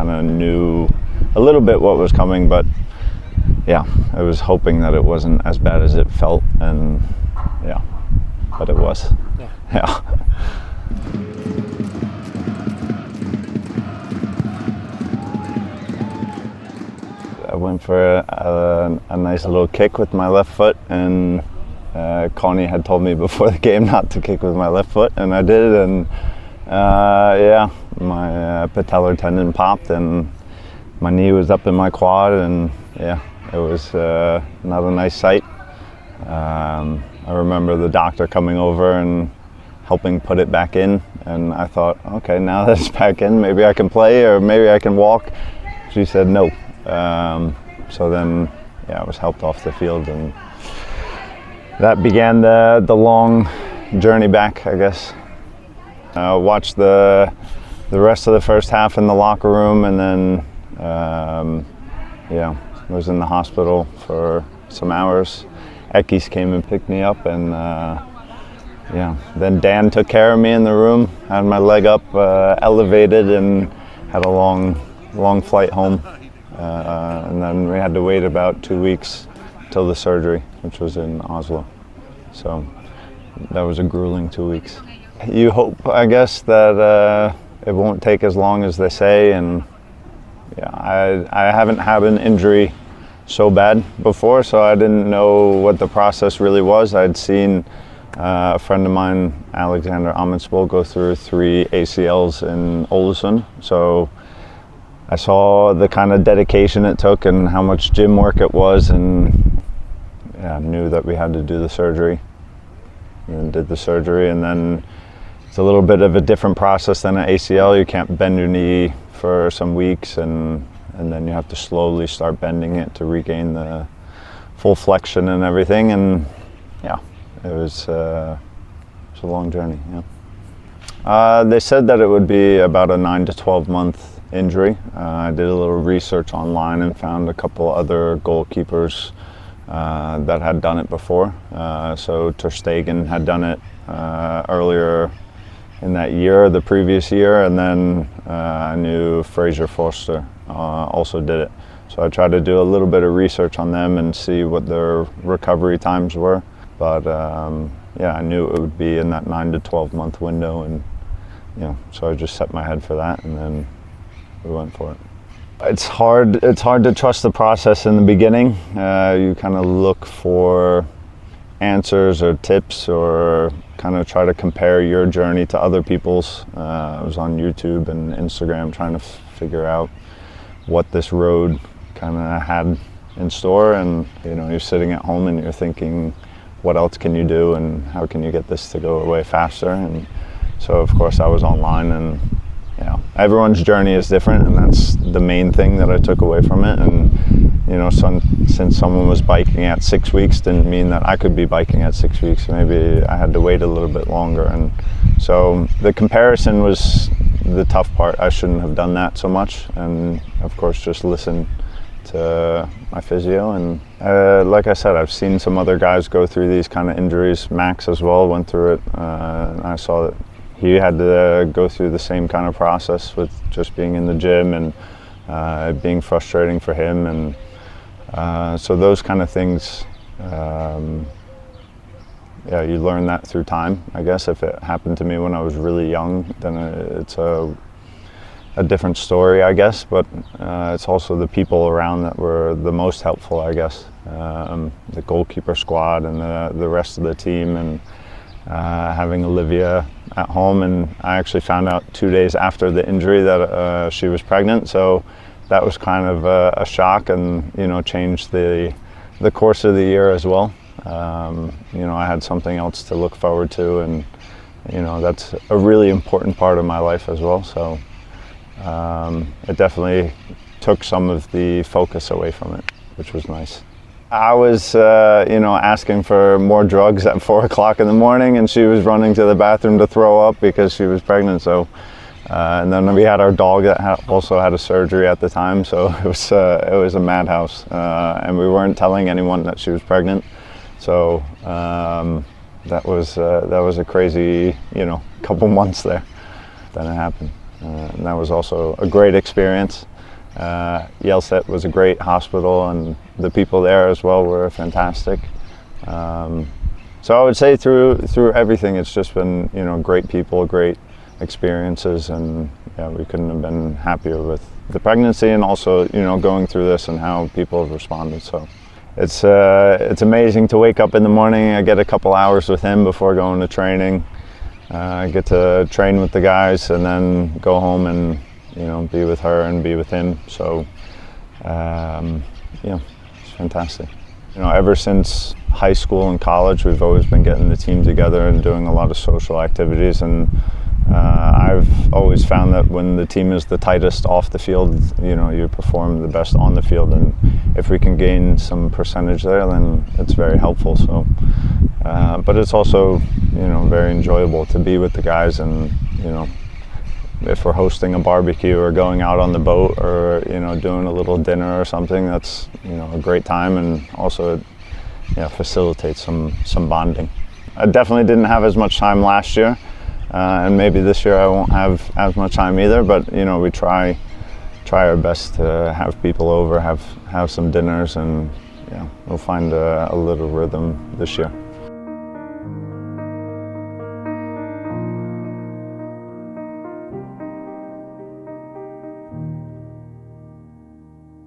kind of knew a little bit what was coming, but yeah, I was hoping that it wasn't as bad as it felt, and yeah, but it was. Yeah. I went for a nice little kick with my left foot, and Connie had told me before the game not to kick with my left foot, and I did, and yeah, my patellar tendon popped and my knee was up in my quad, and yeah, it was not a nice sight. I remember the doctor coming over and helping put it back in, and I thought, okay, now that it's back in, maybe I can play or maybe I can walk. She said no. So then, yeah, I was helped off the field, and that began the long journey back, I guess. Watched the rest of the first half in the locker room, and then yeah, was in the hospital for some hours. Ekis came and picked me up, and yeah, then Dan took care of me in the room, had my leg up, elevated, and had a long flight home. And then we had to wait about 2 weeks till the surgery, which was in Oslo. So that was a grueling 2 weeks. You hope, I guess, that it won't take as long as they say, and yeah, I haven't had an injury so bad before, so I didn't know what the process really was. I'd seen a friend of mine, Alexander Amundsen, go through 3 ACLs in Ålesund, so I saw the kind of dedication it took and how much gym work it was, and yeah, knew that we had to do the surgery, and did the surgery. And then it's a little bit of a different process than an ACL. You can't bend your knee for some weeks, and then you have to slowly start bending it to regain the full flexion and everything. And yeah, it was a long journey. Yeah. They said that it would be about a 9 to 12 month injury. I did a little research online and found a couple other goalkeepers that had done it before. So Ter Stegen had done it earlier in that year, the previous year, and then I knew Fraser Forster also did it. So I tried to do a little bit of research on them and see what their recovery times were. But yeah, I knew it would be in that 9 to 12 month window, and yeah, so I just set my head for that, and then we went for it. It's hard to trust the process in the beginning. You kind of look for answers or tips, or kind of try to compare your journey to other people's. I was on YouTube and Instagram trying to figure out what this road kind of had in store, and you know, you're sitting at home and you're thinking, what else can you do and how can you get this to go away faster? And so of course I was online, and yeah, everyone's journey is different, and that's the main thing that I took away from it. And you know, since someone was biking at 6 weeks didn't mean that I could be biking at 6 weeks. Maybe I had to wait a little bit longer, and so the comparison was the tough part. I shouldn't have done that so much, and of course just listen to my physio. And like I said, I've seen some other guys go through these kind of injuries. Max as well went through it, and I saw that he had to go through the same kind of process with just being in the gym, and it being frustrating for him. And so those kind of things, yeah, you learn that through time. I guess if it happened to me when I was really young, then it's a different story, I guess. But it's also the people around that were the most helpful, I guess. The goalkeeper squad and the rest of the team, and having Olivia at home. And I actually found out 2 days after the injury that she was pregnant, so that was kind of a shock, and you know, changed the course of the year as well. You know, I had something else to look forward to, and you know, that's a really important part of my life as well. So it definitely took some of the focus away from it, which was nice. I was, you know, asking for more drugs at 4 o'clock in the morning, and she was running to the bathroom to throw up because she was pregnant. So, and then we had our dog that also had a surgery at the time. So it was a madhouse, and we weren't telling anyone that she was pregnant. So that was a crazy, you know, couple months there. Then it happened, and that was also a great experience. Yelset was a great hospital, and the people there as well were fantastic. So I would say through everything, it's just been, you know, great people, great experiences, and yeah, we couldn't have been happier with the pregnancy and also, you know, going through this and how people have responded. So it's amazing to wake up in the morning. I get a couple hours with him before going to training. I get to train with the guys and then go home and, you know, be with her and be with him. So yeah, it's fantastic. You know, ever since high school and college, we've always been getting the team together and doing a lot of social activities, and I've always found that when the team is the tightest off the field, you know, you perform the best on the field, and if we can gain some percentage there, then it's very helpful. So, but it's also, you know, very enjoyable to be with the guys, and, you know, if we're hosting a barbecue or going out on the boat or, you know, doing a little dinner or something, that's, you know, a great time, and also, yeah, facilitates some bonding. I definitely didn't have as much time last year, and maybe this year I won't have as much time either, but, you know, we try our best to have people over, have some dinners, and yeah, we'll find a little rhythm this year.